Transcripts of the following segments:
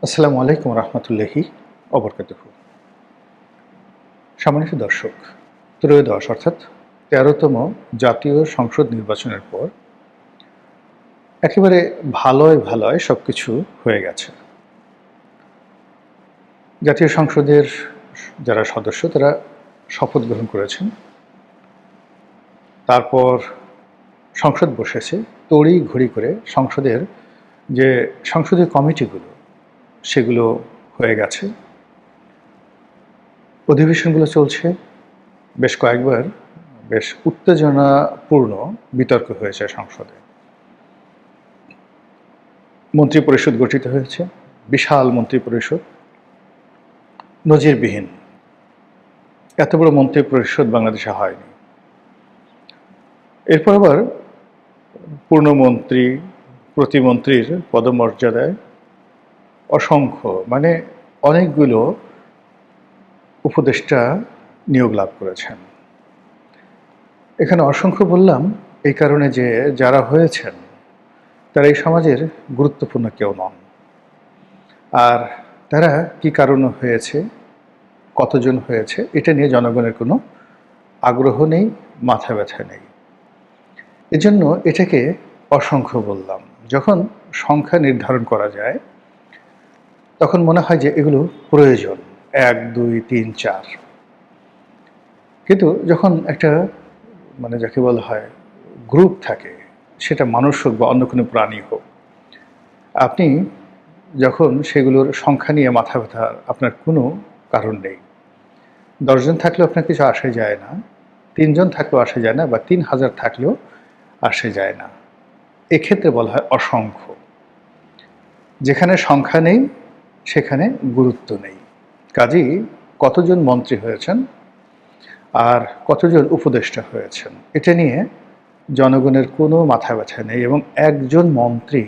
আসসালামু আলাইকুম রহমতুল্লাহি অবরকাতুহু। সম্মানিত দর্শক, ত্রয়োদশ অর্থাৎ ১৩তম জাতীয় সংসদ নির্বাচনের পর একেবারে ভালোয় ভালোয় সব কিছু হয়ে গেছে। জাতীয় সংসদের যারা সদস্য তারা শপথ গ্রহণ করেছেন। তারপর সংসদ বসেছে, তড়ি ঘড়ি করে সংসদের যে সংসদীয় কমিটিগুলো সেগুলো হয়ে গেছে। অধিবেশনগুলো চলছে। বেশ কয়েকবার বেশ উত্তেজনাপূর্ণ বিতর্ক হয়েছে সংসদে। মন্ত্রিপরিষদ গঠিত হয়েছে, বিশাল মন্ত্রিপরিষদ, নজিরবিহীন। এত বড় মন্ত্রিপরিষদ বাংলাদেশে হয়নি। এরপর আবার পূর্ণমন্ত্রী, প্রতিমন্ত্রীর পদমর্যাদায় অসংখ্য মানে অনেকগুলো উপদেষ্টা নিয়োগ লাভ করেছেন। এখানে অসংখ্য বললাম এই কারণে যে যারা হয়েছেন তারা এই সমাজের গুরুত্বপূর্ণ কেউ নন। আর তারা কি কারণে হয়েছে, কতজন হয়েছে, এটা নিয়ে জনগণের কোনো আগ্রহ নেই, মাথা ব্যথা নেই। এজন্য এটাকে অসংখ্য বললাম। যখন সংখ্যা নির্ধারণ করা যায় তখন মনে হয় যে এগুলো প্রয়োজন, ১, ২, ৩, ৪। কিন্তু যখন একটা মানে যাকে বলা হয় গ্রুপ থাকে, সেটা মানুষ হোক বা অন্য কোনো প্রাণী হোক, আপনি যখন সেগুলোর সংখ্যা নিয়ে মাথা ব্যথার আপনার কোনো কারণ নেই। ১০ জন থাকলেও আপনার কিছু আসে যায় না, ৩ জন থাকলেও আসে যায় না, বা ৩,০০০ থাকলেও আসে যায় না। এক্ষেত্রে বলা হয় অসংখ্য। যেখানে সংখ্যা নেই সেখানে গুরুত্ব নেই। কাজেই কতজন মন্ত্রী হয়েছেন আর কতজন উপদেষ্টা হয়েছেন এটা নিয়ে জনগণের কোনো মাথা ব্যথা নেই। এবং একজন মন্ত্রী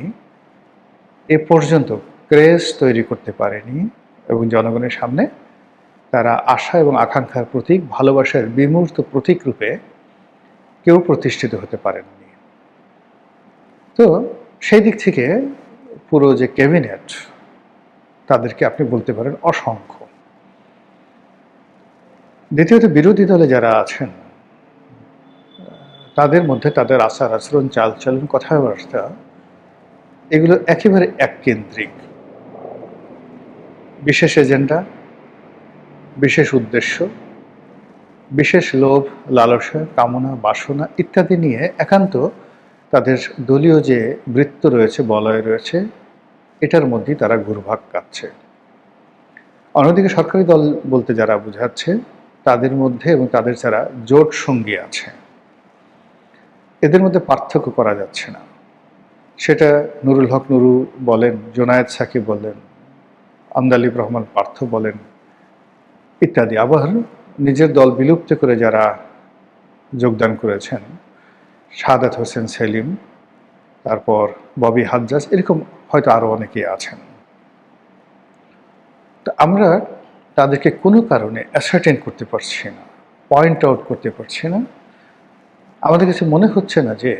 এ পর্যন্ত ক্রেজ তৈরি করতে পারেনি এবং জনগণের সামনে তারা আশা এবং আকাঙ্ক্ষার প্রতীক, ভালোবাসার বিমূর্ত প্রতীক রূপে কেউ প্রতিষ্ঠিত হতে পারেননি। তো সেই দিক থেকে পুরো যে ক্যাবিনেট, তাদেরকে আপনি বলতে পারেন অসংখ্য। দ্বিতীয়ত বিরোধী দলে যারা আছেন তাদের মধ্যে তাদের আচার আচরণ, চালচলন, কথাবার্তা এগুলো একেবারে এককেন্দ্রিক। বিশেষ এজেন্ডা, বিশেষ উদ্দেশ্য, বিশেষ লোভ, লালসা, কামনা, বাসনা ইত্যাদি নিয়ে একান্ত তাদের দলীয় যে বৃত্ত রয়েছে, বলয় রয়েছে, এটার মধ্যেই তারা ঘুরপাক খাচ্ছে। অন্যদিকে সরকারি দল বলতে যারা বোঝাচ্ছে তাদের মধ্যে এবং তাদের যারা জোট সঙ্গী আছে এদের মধ্যে পার্থক্য করা যাচ্ছে না। সেটা নুরুল হক নুরু বলেন, জোনায়েদ সাকিব বলেন, আমদালিব রহমান পার্থ বলেন ইত্যাদি। আবার নিজের দল বিলুপ্ত করে যারা যোগদান করেছেন, সাদাত হোসেন সেলিম, তারপর ববি হাজ্জাজ, এরকম হয়তো আরও অনেকেই আছেন। তো আমরা তাদেরকে কোনো কারণে অ্যাসার্টেন করতে পারছি না, পয়েন্ট আউট করতে পারছি না। আমাদের কাছে মনে হচ্ছে না যে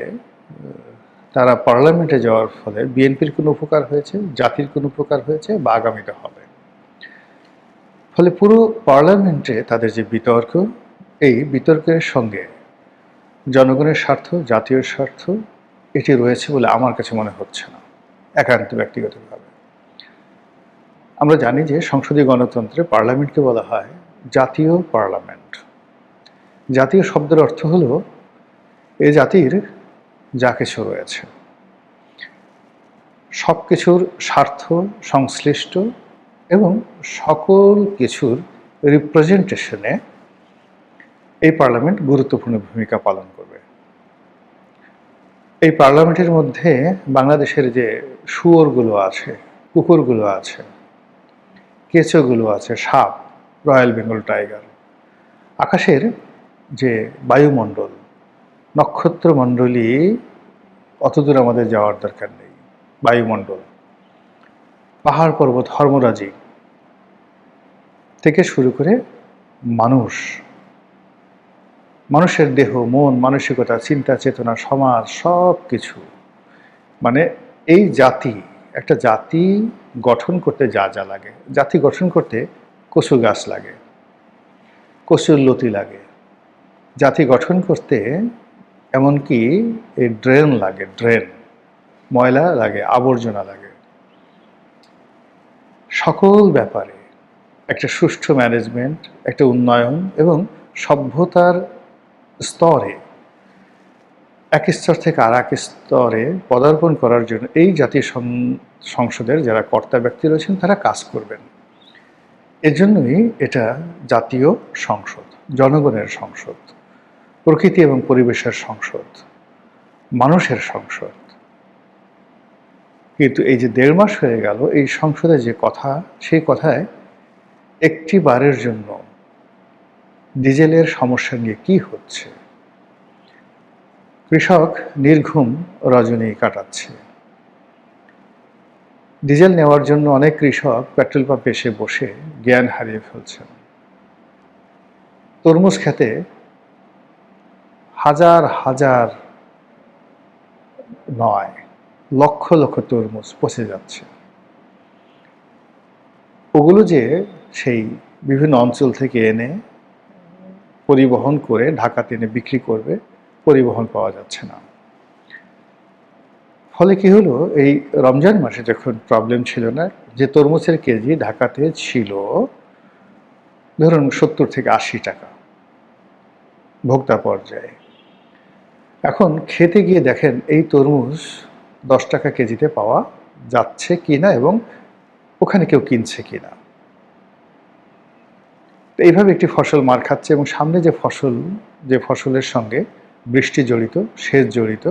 তারা পার্লামেন্টে যাওয়ার ফলে বিএনপির কোনো উপকার হয়েছে, জাতির কোনো উপকার হয়েছে বা আগামীতে হবে। ফলে পুরো পার্লামেন্টে তাদের যে বিতর্ক, এই বিতর্কের সঙ্গে জনগণের স্বার্থ, জাতীয় স্বার্থ এটি রয়েছে বলে আমার কাছে মনে হচ্ছে না, একান্ত ব্যক্তিগতভাবে। আমরা জানি যে সংসদীয় গণতন্ত্রে পার্লামেন্টকে বলা হয় জাতীয় পার্লামেন্ট। জাতীয় শব্দের অর্থ হলো এ জাতির যা কিছু রয়েছে সব কিছুর স্বার্থ সংশ্লিষ্ট এবং সকল কিছুর রিপ্রেজেন্টেশনে এই পার্লামেন্ট গুরুত্বপূর্ণ ভূমিকা পালন করবে। এই পার্লামেন্টের মধ্যে বাংলাদেশের যে শুয়োরগুলো আছে, কুকুরগুলো আছে, কেঁচোগুলো আছে, সাপ, রয়্যাল বেঙ্গল টাইগার, আকাশের যে বায়ুমণ্ডল, নক্ষত্রমণ্ডলী অতদূর আমাদের যাওয়ার দরকার নেই, বায়ুমণ্ডল, পাহাড় পর্বত, ধর্মরাজি থেকে শুরু করে মানুষ, মানুষের দেহ, মন, মানসিকতা, চিন্তা, চেতনা, সমাজ, সব কিছু, মানে এই জাতি, একটা জাতি গঠন করতে যা যা লাগে, জাতি গঠন করতে কচু গাছ লাগে, কচুর লতি লাগে, জাতি গঠন করতে এমনকি এই ড্রেন লাগে, ড্রেন, ময়লা লাগে, আবর্জনা লাগে। সকল ব্যাপারে একটা সুষ্ঠু ম্যানেজমেন্ট, একটা উন্নয়ন এবং সভ্যতার স্তরে এক স্তর থেকে আর এক স্তরে পদার্পণ করার জন্য এই জাতীয় সংসদের যারা কর্তা ব্যক্তি রয়েছেন তারা কাজ করবেন। এজন্যই এটা জাতীয় সংসদ, জনগণের সংসদ, প্রকৃতি এবং পরিবেশের সংসদ, মানুষের সংসদ। কিন্তু এই যে 1.5 মাস হয়ে গেল এই সংসদে যে কথা, সেই কথায় একটি বারের জন্য ডিজেলের সমস্যা নিয়ে কি হচ্ছে? কৃষক নির্ঘুম রজনী কাটাচ্ছে। ডিজেল নেওয়ার জন্য অনেক কৃষক পেট্রোল পাম্পে এসে বসে জ্ঞান হারিয়ে ফেলছেন। তরমুজ খেতে হাজার হাজার নয়, লক্ষ লক্ষ তরমুজ পচে যাচ্ছে। ওগুলো যে সেই বিভিন্ন অঞ্চল থেকে এনে পরিবহন করে ঢাকাতে এনে বিক্রি করবে, পরিবহন পাওয়া যাচ্ছে না। ফলে কি হলো, এই রমজান মাসে যখন প্রবলেম ছিল না, যে তরমুজের কেজি ঢাকাতে ছিল ধরুন 70 থেকে 80 টাকা ভোক্তা পর্যায়ে, এখন খেতে গিয়ে দেখেন এই তরমুজ 10 টাকা কেজিতে পাওয়া যাচ্ছে কিনা এবং ওখানে কেউ কিনছে কিনা। তো এইভাবে একটি ফসল মার খাচ্ছে এবং সামনে যে ফসলের সঙ্গে বৃষ্টি জড়িত, সেচ জড়িত,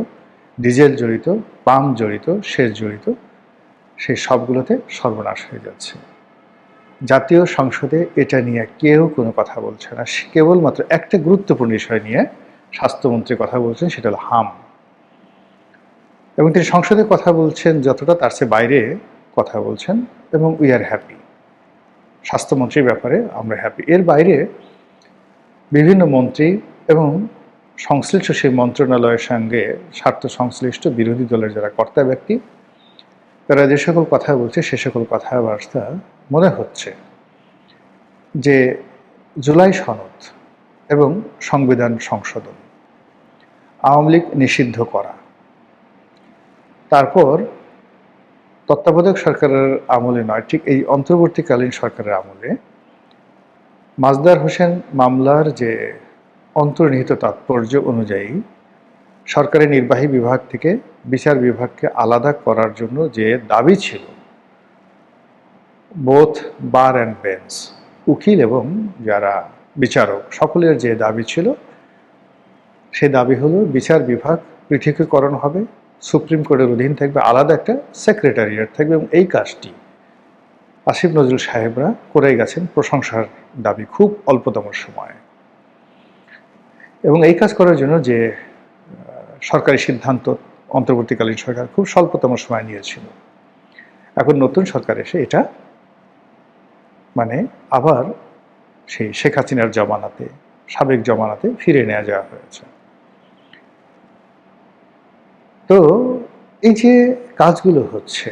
ডিজেল জড়িত, পাম্প জড়িত, সেচ জড়িত, সেই সবগুলোতে সর্বনাশ হয়ে যাচ্ছে। জাতীয় সংসদে এটা নিয়ে কেউ কোনো কথা বলছে না। কেবলমাত্র একটা গুরুত্বপূর্ণ বিষয় নিয়ে স্বাস্থ্যমন্ত্রী কথা বলছেন, সেটা হলো হাম। এবং তিনি সংসদে কথা বলছেন যতটা, তার চেয়ে বাইরে কথা বলছেন এবং উই আর হ্যাপি। স্বাস্থ্যমন্ত্রীর ব্যাপারে আমরা হ্যাপি। এর বাইরে বিভিন্ন মন্ত্রী এবং সংশ্লিষ্ট সেই মন্ত্রণালয়ের সঙ্গে স্বার্থ সংশ্লিষ্ট বিরোধী দলের যারা কর্তা ব্যক্তি, তারা যে সকল কথা বলছে সে সকল কথাবার্তা মনে হচ্ছে যে জুলাই সনদ এবং সংবিধান সংশোধন, আওয়ামী লীগ নিষিদ্ধ করা, তারপর তত্ত্বাবধায়ক সরকারের আমলে নয়, ঠিক এই অন্তর্বর্তীকালীন সরকারের আমলে মাজদার হোসেন মামলার যে অন্তর্নিহিত তাৎপর্য অনুযায়ী সরকারের নির্বাহী বিভাগ থেকে বিচার বিভাগকে আলাদা করার জন্য যে দাবি ছিল, বোথ বার অ্যান্ড বেঞ্চ, উকিল এবং যারা বিচারক সকলের যে দাবি ছিল, সেই দাবি হলো বিচার বিভাগ পৃথকীকরণ হবে, সুপ্রিম কোর্টের অধীন থাকবে, আলাদা একটা সেক্রেটারিয়েট থাকবে। এবং এই কাজটি আসিফ নজরুল সাহেবরা করে গেছেন প্রশংসার দাবি খুব অল্পতম সময়ে। এবং এই কাজ করার জন্য যে সরকারি সিদ্ধান্ত অন্তর্বর্তীকালীন সরকার খুব স্বল্পতম সময় নিয়েছিল, এখন নতুন সরকার এসে এটা আবার সেই শেখ হাসিনার জমানাতে, সাবেক জমানাতে ফিরে নেওয়া যাওয়া হয়েছে। তো এই যে কাজগুলো হচ্ছে,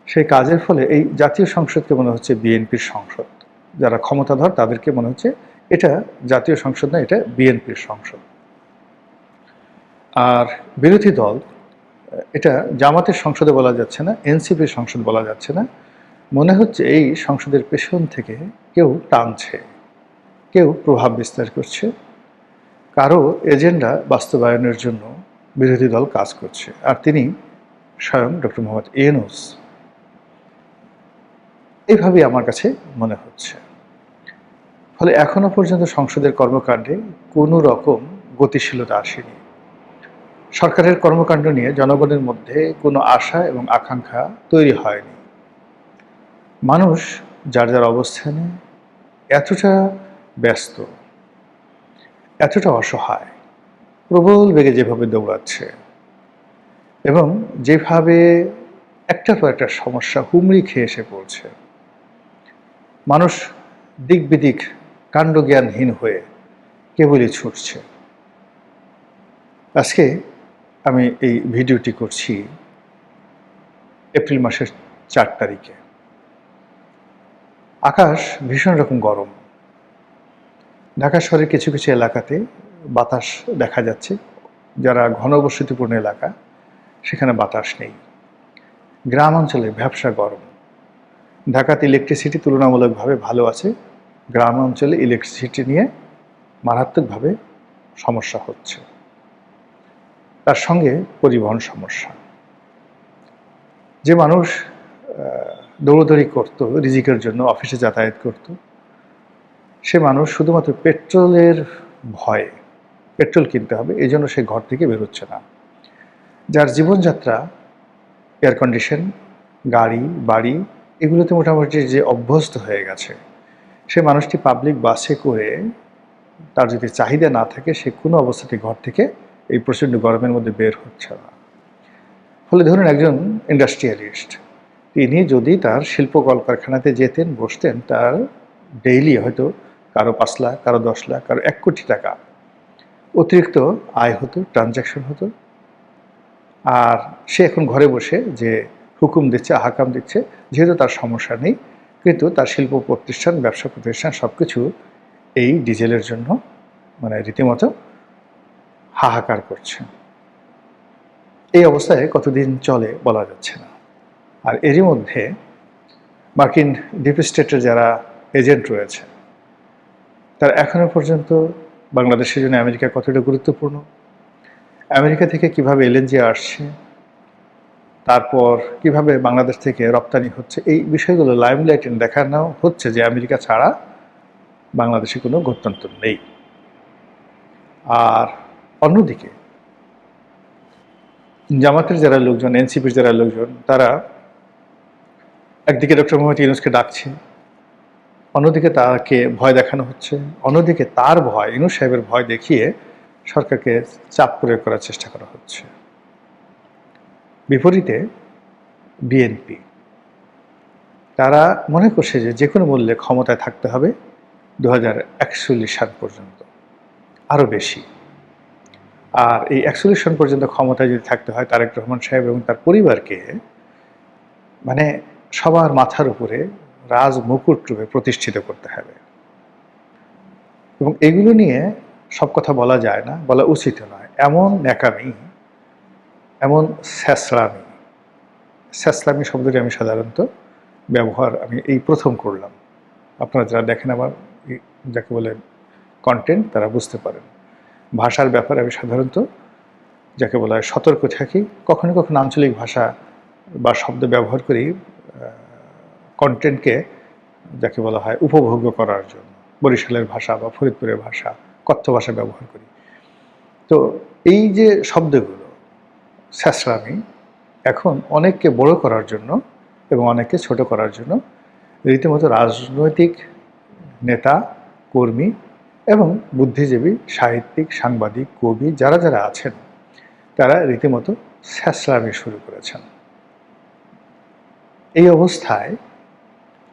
সেই কাজের ফলে এই জাতীয় সংসদকে মনে হচ্ছে বিএনপির সংসদ। যারা ক্ষমতাধর তাদেরকে মনে হচ্ছে এটা জাতীয় সংসদ না, এটা বিএনপির সংসদ। আর বিরোধী দল, এটা জামাতের সংসদে বলা যাচ্ছে না, এনসিপির সংসদ বলা যাচ্ছে না, মনে হচ্ছে এই সংসদের পেছন থেকে কেউ টানছে, কেউ প্রভাব বিস্তার করছে, কারো এজেন্ডা বাস্তবায়নের জন্য বিরোধী দল কাজ করছে। আর তিনি স্বয়ং ডক্টর মোহাম্মদ ইউনূস। এইভাবেই আমার কাছে মনে হচ্ছে। ফলে এখনো পর্যন্ত সংসদের কর্মকাণ্ডে কোনো রকম গতিশীলতা আসেনি। সরকারের কর্মকাণ্ড নিয়ে জনগণের মধ্যে কোনো আশা এবং আকাঙ্ক্ষা তৈরি হয়নি। মানুষ যার যার অবস্থানে এতটা ব্যস্ত, এতটা অসহায়, প্রবল বেগে যেভাবে দৌড়াচ্ছে এবং যেভাবে একটার পর একটা সমস্যা হুমড়ি খেয়ে এসে পড়ছে, মানুষ দিক বিদিক কাণ্ডজ্ঞানহীন হয়ে কেবলই ছুটছে। আজকে আমি এই ভিডিওটি করছি এপ্রিল মাসের 4 তারিখে। আকাশ ভীষণ রকম গরম। ঢাকা শহরের কিছু কিছু এলাকাতে বাতাস দেখা যাচ্ছে, যারা ঘনবসতিপূর্ণ এলাকা সেখানে বাতাস নেই। গ্রাম অঞ্চলে ভ্যাপসা গরম। ঢাকাতে ইলেকট্রিসিটি তুলনামূলকভাবে ভালো আছে, গ্রাম অঞ্চলে ইলেকট্রিসিটি নিয়ে মারাত্মকভাবে সমস্যা হচ্ছে। তার সঙ্গে পরিবহন সমস্যা। যে মানুষ দৌড়দৌড়ি করত রিজিকের জন্য, অফিসে যাতায়াত করত, সে মানুষ শুধুমাত্র পেট্রোলের ভয়ে, পেট্রোল কিনতে হবে এই জন্য সে ঘর থেকে বেরোচ্ছে না। যার জীবনযাত্রা এয়ার কন্ডিশন, গাড়ি, বাড়ি এগুলোতে মোটামুটি যে অভ্যস্ত হয়ে গেছে, সে মানুষটি পাবলিক বাসে করে, তার যদি চাহিদা না থাকে, সে কোনো অবস্থাতে ঘর থেকে এই প্রচণ্ড গরমের মধ্যে বের হচ্ছে না। ফলে ধরুন একজন ইন্ডাস্ট্রিয়ালিস্ট, তিনি যদি তার শিল্প কলকারখানাতে যেতেন, বসতেন, তার ডেইলি হয়তো কারো 5 লাখ, কারো 10 লাখ, কারো 1 কোটি টাকা অতিরিক্ত আয় হতো, ট্রানজ্যাকশন হতো। আর সে এখন ঘরে বসে যে হুকুম দিচ্ছে, হাকাম দিচ্ছে, যেহেতু তার সমস্যা নেই, কিন্তু তার শিল্প প্রতিষ্ঠান, ব্যবসা প্রতিষ্ঠান সব কিছু এই ডিজেলের জন্য মানে রীতিমতো হাহাকার করছে। এই অবস্থায় কতদিন চলে বলা যাচ্ছে না। আর এরই মধ্যে মার্কিন ডিপ স্টেটের যারা এজেন্ট রয়েছে, তারা এখনো পর্যন্ত বাংলাদেশের জন্য আমেরিকা কতটা গুরুত্বপূর্ণ, আমেরিকা থেকে কিভাবে এলএনজি আসছে, তারপর কিভাবে বাংলাদেশ থেকে রপ্তানি হচ্ছে, এই বিষয়গুলো লাইমলাইটে দেখানো হচ্ছে যে আমেরিকা ছাড়া বাংলাদেশে কোনো গত্যন্তর নেই। আর অন্যদিকে জামাতের যারা লোকজন, এনসিপির যারা লোকজন, তারা একদিকে ডক্টর মোহাম্মদ ইউনূসকে ডাকছে, অন্যদিকে তাকে ভয় দেখানো হচ্ছে, অন্যদিকে তার ভয়, ইউনূস সাহেবের ভয় দেখিয়ে সরকারকে চাপ প্রয়োগ করার চেষ্টা করা হচ্ছে। বিপরীতে বিএনপি, তারা মনে করছে যে যে কোনো মূল্যে ক্ষমতায় থাকতে হবে 2041 সাল পর্যন্ত, আরও বেশি। আর এই 41 সন পর্যন্ত ক্ষমতায় যদি থাকতে হয়, তারেক রহমান সাহেব এবং তার পরিবারকে মানে সবার মাথার উপরে রাজ মুকুট রূপে প্রতিষ্ঠিত করতে হবে। এবং এগুলো নিয়ে সব কথা বলা যায় না, বলা উচিত নয়। এমন ন্যাকামি, এমন স্যাসলামি শব্দটি আমি সাধারণত ব্যবহার আমি এই প্রথম করলাম। আপনারা যারা দেখেন আমার যাকে বলে কন্টেন্ট, তারা বুঝতে পারেন। ভাষার ব্যাপারে আমি সাধারণত যাকে বলা হয় সতর্ক থাকি। কখনো কখনো আঞ্চলিক ভাষা বা শব্দ ব্যবহার করি কন্টেন্টকে যাকে বলা হয় উপভোগ্য করার জন্য। বরিশালের ভাষা বা ফরিদপুরের ভাষা, কথ্য ভাষা ব্যবহার করি। তো এই যে শব্দগুলো স্যাসরামি এখন অনেককে বড় করার জন্য এবং অনেককে ছোট করার জন্য রীতিমতো রাজনৈতিক নেতা, কর্মী এবং বুদ্ধিজীবী, সাহিত্যিক, সাংবাদিক, কবি যারা যারা আছেন, তারা রীতিমতো স্যাসরামি শুরু করেছেন। এই অবস্থায়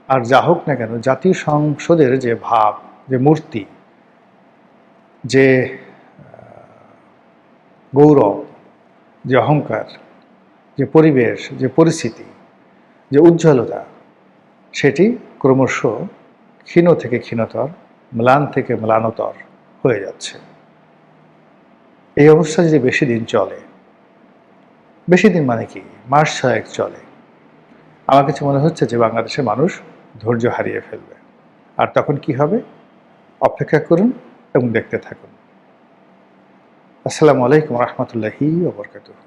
আর যা হোক না কেন, জাতীয় সংসদের যে ভাব, যে মূর্তি, যে গৌরব, যে অহংকার, যে পরিবেশ, যে পরিস্থিতি, যে উজ্জ্বলতা, সেটি ক্রমশ ক্ষীণ থেকে ক্ষীণতর, ম্লান থেকে ম্লানতর হয়ে যাচ্ছে। এই অবস্থা যদি বেশি দিন চলে, বেশি দিন মানে কি, মাস 6 চলে, আমার কাছে মনে হচ্ছে যে বাংলাদেশের মানুষ ধৈর্য হারিয়ে ফেলবে। আর তখন কি হবে, অপেক্ষা করুন এবং দেখতে থাকুন। আসসালামু আলাইকুম রহমতুল্লাহি ওয়া বারাকাতুহু।